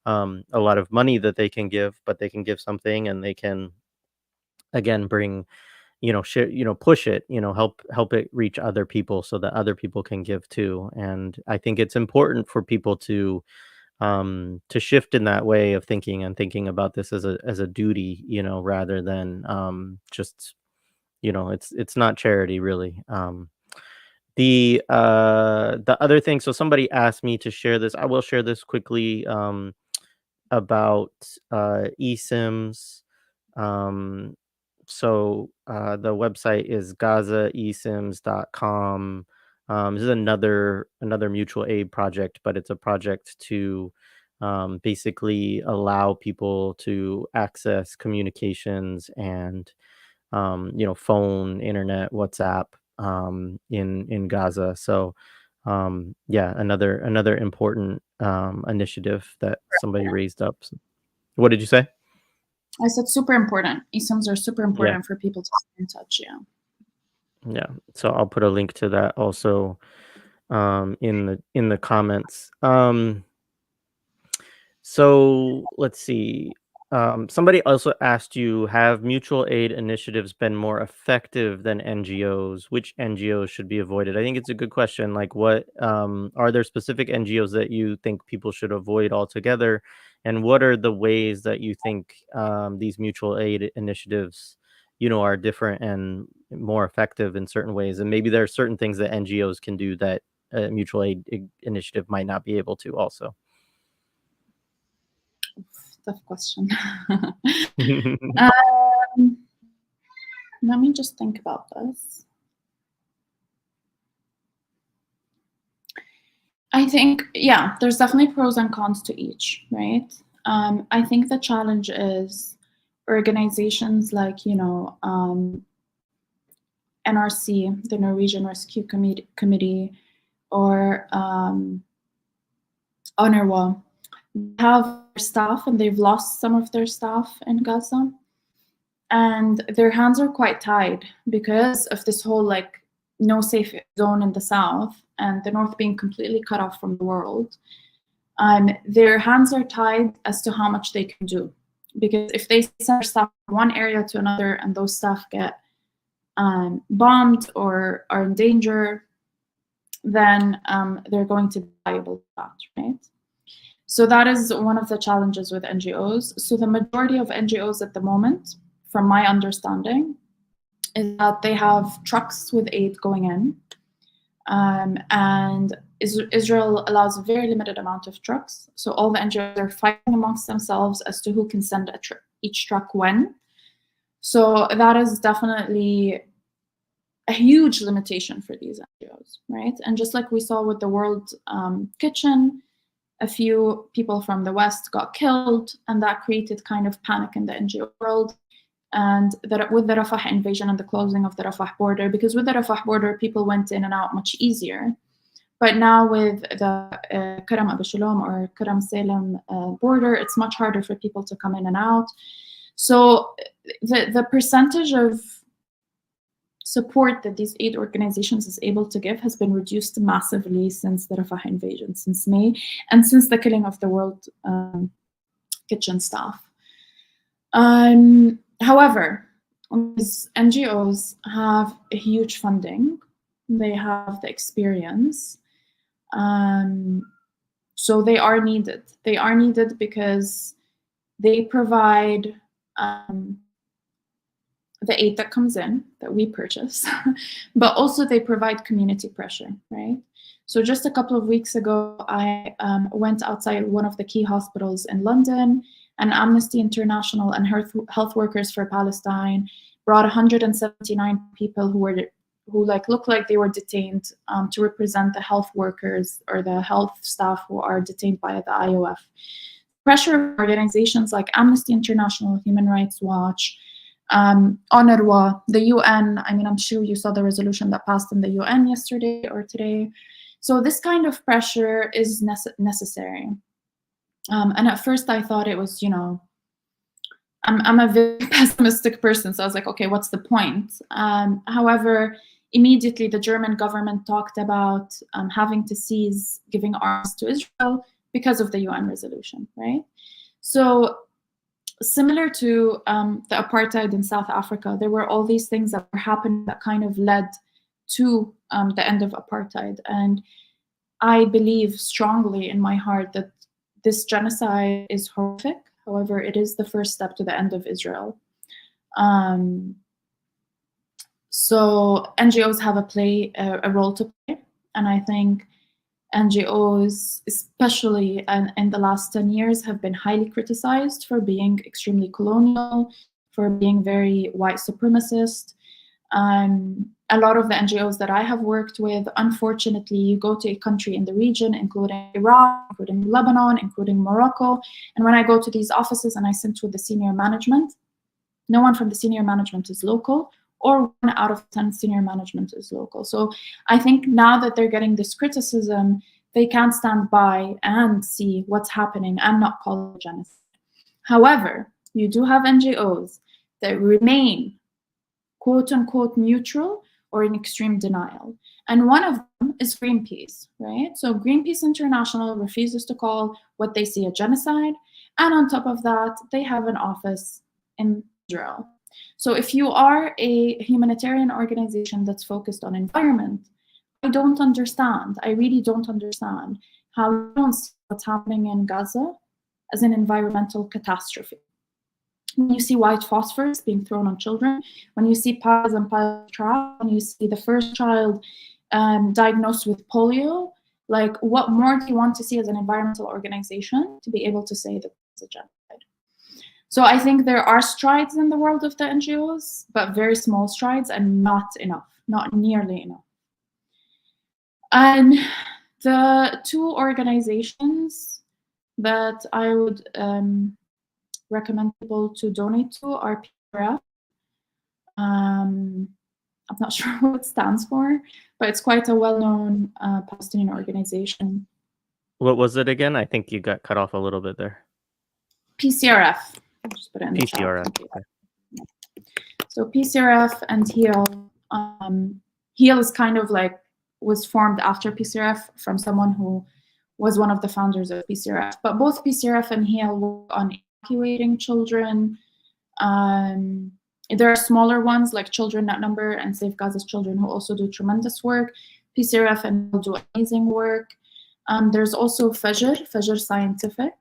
a lot of money that they can give, but they can give something, and they can again bring, share, push it, help it reach other people so that other people can give too. And I think it's important for people to shift in that way of thinking and thinking about this as a duty, rather than just, it's not charity really. The other thing, so somebody asked me to share this. I will share this quickly about eSIMs. Um, the website is gazaesims.com. This is another mutual aid project, but it's a project to basically allow people to access communications and phone, internet, WhatsApp in Gaza. So yeah, another important initiative that somebody raised up. So, what did you say? I said super important. eSIMs are super Yeah. important for people to stay in touch. Yeah. Yeah. So I'll put a link to that also in the comments. So let's see. Somebody also asked you, have mutual aid initiatives been more effective than NGOs? Which NGOs should be avoided? I think it's a good question. Like, what are there specific NGOs that you think people should avoid altogether? And what are the ways that you think these mutual aid initiatives, are different and more effective in certain ways? And maybe there are certain things that NGOs can do that a mutual aid initiative might not be able to also. Tough question. um, Let me just think about this. I think, yeah, there's definitely pros and cons to each, right? I think the challenge is organizations like, NRC, the Norwegian Rescue Committee, or UNRWA, have staff and they've lost some of their staff in Gaza. And their hands are quite tied because of this whole like no safe zone in the south and the north being completely cut off from the world. Their hands are tied as to how much they can do. Because if they send staff from one area to another and those staff get bombed or are in danger, then they're going to be liable to that, right? So that is one of the challenges with NGOs. So the majority of NGOs at the moment, from my understanding, is that they have trucks with aid going in. And Israel allows a very limited amount of trucks. So all the NGOs are fighting amongst themselves as to who can send each truck when. So that is definitely a huge limitation for these NGOs, right? And just like we saw with the World Kitchen, a few people from the West got killed, and that created kind of panic in the NGO world. And that with the Rafah invasion and the closing of the Rafah border, because with the Rafah border, people went in and out much easier. But now with the Karam Abu Shalom or Karam Salem border, it's much harder for people to come in and out. So the percentage of support that these aid organizations is able to give has been reduced massively since the Rafah invasion, since May, and since the killing of the World Kitchen staff. However, these NGOs have a huge funding. They have the experience. So they are needed. They are needed because they provide the aid that comes in, that we purchase, but also they provide community pressure, right? So just a couple of weeks ago, I went outside one of the key hospitals in London, and Amnesty International and Health Workers for Palestine brought 179 people who looked like they were detained to represent the health workers or the health staff who are detained by the IOF. Pressure organizations like Amnesty International, Human Rights Watch, UNRWA, the UN. I mean, I'm sure you saw the resolution that passed in the UN yesterday or today. So this kind of pressure is necessary. And at first I thought it was, I'm a very pessimistic person. So I was like, okay, what's the point? However, immediately the German government talked about having to cease giving arms to Israel because of the UN resolution, right? So similar to the apartheid in South Africa, there were all these things that were happening that kind of led to the end of apartheid. And I believe strongly in my heart that this genocide is horrific. However, it is the first step to the end of Israel. So NGOs have a role to play. And I think NGOs, especially in the last 10 years, have been highly criticized for being extremely colonial, for being very white supremacist. A lot of the NGOs that I have worked with, unfortunately, you go to a country in the region, including Iraq, including Lebanon, including Morocco, and when I go to these offices and I sit with the senior management, no one from the senior management is local, or 1 out of 10 senior management is local. So I think now that they're getting this criticism, they can't stand by and see what's happening and not call it genocide. However, you do have NGOs that remain quote unquote neutral or in extreme denial. And one of them is Greenpeace, right? So Greenpeace International refuses to call what they see a genocide, And on top of that, they have an office in Israel. So if you are a humanitarian organization that's focused on environment, I don't understand. I really don't understand how you don't see what's happening in Gaza as an environmental catastrophe. When you see white phosphorus being thrown on children, when you see piles and piles of trash, when you see the first child diagnosed with polio, like what more do you want to see as an environmental organization to be able to say that it's a genocide? So I think there are strides in the world of the NGOs, but very small strides and not enough, not nearly enough. And the two organizations that I would recommend people to donate to are PRF. I'm not sure what it stands for, but it's quite a well-known Palestinian organization. What was it again? I think you got cut off a little bit there. PCRF. I'll just put it in the PCRF. chat. Okay. So PCRF and HEAL. HEAL is kind of like was formed after PCRF from someone who was one of the founders of PCRF. But both PCRF and HEAL work on evacuating children. There are smaller ones like Children Not Number and Save Gaza's Children who also do tremendous work. PCRF and HEAL do amazing work. There's also Fajr Scientific.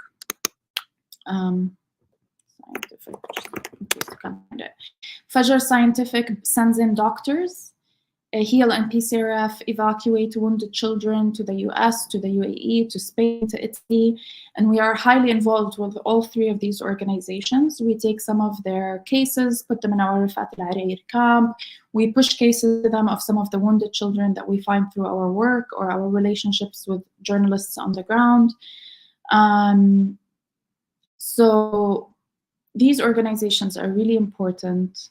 Fajr Scientific sends in doctors. HEAL and PCRF evacuate wounded children to the US, to the UAE, to Spain, to Italy, and we are highly involved with all three of these organizations. We take some of their cases, put them in our Rifat al-Hariri camp. We push cases to them of some of the wounded children that we find through our work or our relationships with journalists on the ground. So these organizations are really important.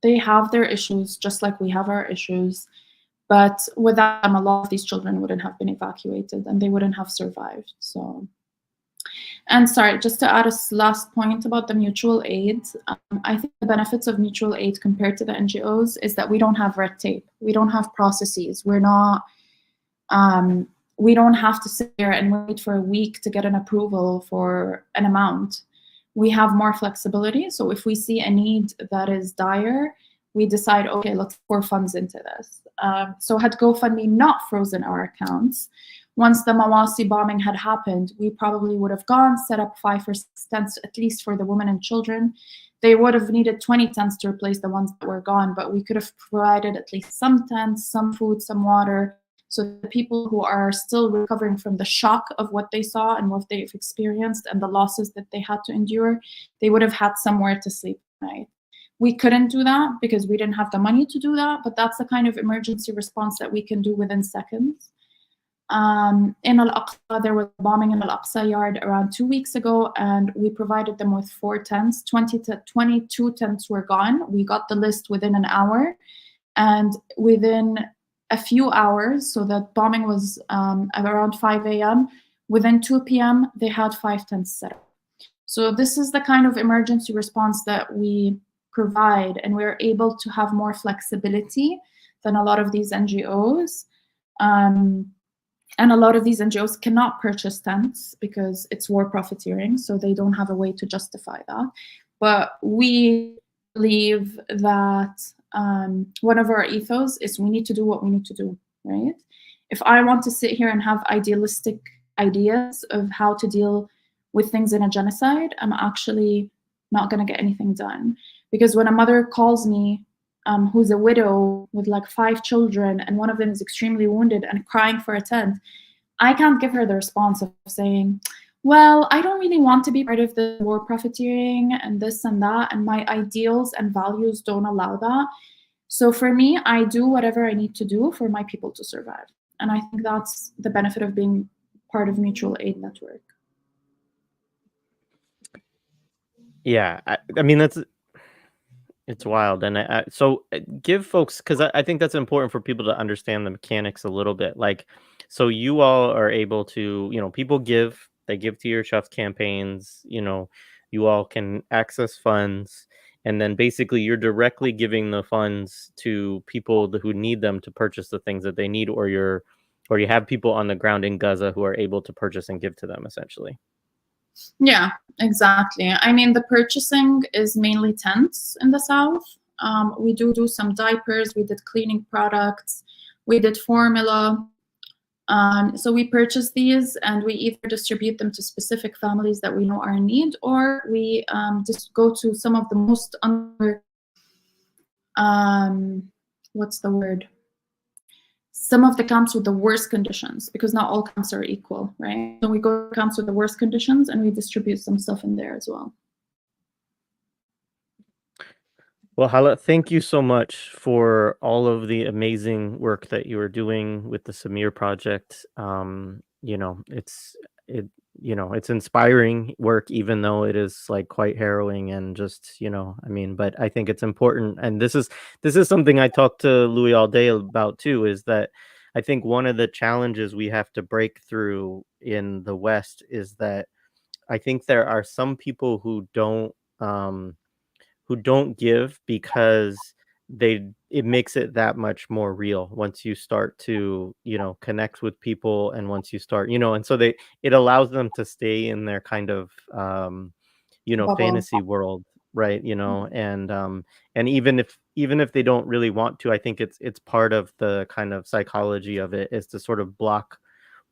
They have their issues, just like we have our issues. But without them, a lot of these children wouldn't have been evacuated and they wouldn't have survived. So, and sorry, just to add a last point about the mutual aid, I think the benefits of mutual aid compared to the NGOs is that we don't have red tape. We don't have processes. We're not, we don't have to sit there and wait for a week to get an approval for an amount. We have more flexibility. So if we see a need that is dire, we decide, okay, let's pour funds into this. So had GoFundMe not frozen our accounts, once the Mawasi bombing had happened, we probably would have gone, set up 5 or 6 tents, at least for the women and children. They would have needed 20 tents to replace the ones that were gone, but we could have provided at least some tents, some food, some water, so the people who are still recovering from the shock of what they saw and what they've experienced and the losses that they had to endure, they would have had somewhere to sleep at night. We couldn't do that because we didn't have the money to do that, but that's the kind of emergency response that we can do within seconds. In Al-Aqsa, there was a bombing in Al-Aqsa yard around 2 weeks ago, and we provided them with 4 tents. 22 tents were gone. We got the list within an hour, and within a few hours, so that bombing was around 5 a.m. Within 2 p.m., they had 5 tents set up. So this is the kind of emergency response that we provide, and we're able to have more flexibility than a lot of these NGOs. And a lot of these NGOs cannot purchase tents because it's war profiteering, so they don't have a way to justify that. But we believe that one of our ethos is we need to do what we need to do, right? If I want to sit here and have idealistic ideas of how to deal with things in a genocide, I'm actually not going to get anything done. Because when a mother calls me who's a widow with like 5 children and one of them is extremely wounded and crying for a tent, I can't give her the response of saying, well, I don't really want to be part of the war profiteering and this and that, and my ideals and values don't allow that. So for me, I do whatever I need to do for my people to survive. And I think that's the benefit of being part of mutual aid network. Yeah, I mean, it's wild. And so give folks, because I think that's important for people to understand the mechanics a little bit. Like, so you all are able to, people give, they give to your chef campaigns, you all can access funds, and then basically you're directly giving the funds to people who need them to purchase the things that they need, or you have people on the ground in Gaza who are able to purchase and give to them, essentially. Yeah, exactly. I mean, the purchasing is mainly tents in the south. We do some diapers, we did cleaning products, we did formula. So we purchase these and we either distribute them to specific families that we know are in need, or we just go to some of the most what's the word? Some of the camps with the worst conditions, because not all camps are equal, right? So we go to camps with the worst conditions and we distribute some stuff in there as well. Well, Hala, thank you so much for all of the amazing work that you are doing with the Samir project. It it's inspiring work, even though it is like quite harrowing and just I mean, but I think it's important, and this is something I talk to Louis all day about too. Is that I think one of the challenges we have to break through in the West is that I think there are some people who don't give because it makes it that much more real once you start to, connect with people, and once you start, and so it allows them to stay in their kind of Bubble. fantasy world, right? And even if they don't really want to, I think it's part of the kind of psychology of it is to sort of block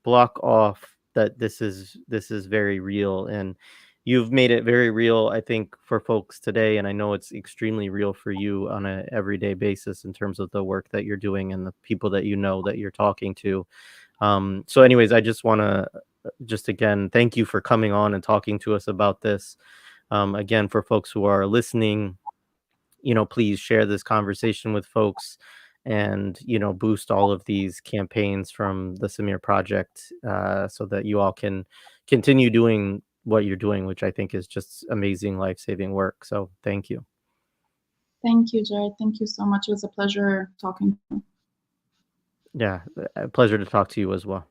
off that this is very real, and you've made it very real, I think, for folks today, and I know it's extremely real for you on a everyday basis in terms of the work that you're doing and the people that that you're talking to. So anyways, I just want to just again thank you for coming on and talking to us about this. Again, for folks who are listening, please share this conversation with folks, and boost all of these campaigns from the Samir Project, so that you all can continue doing what you're doing, which I think is just amazing life-saving work. So thank you. Thank you, Jared. Thank you so much. It was a pleasure talking. Yeah, a pleasure to talk to you as well.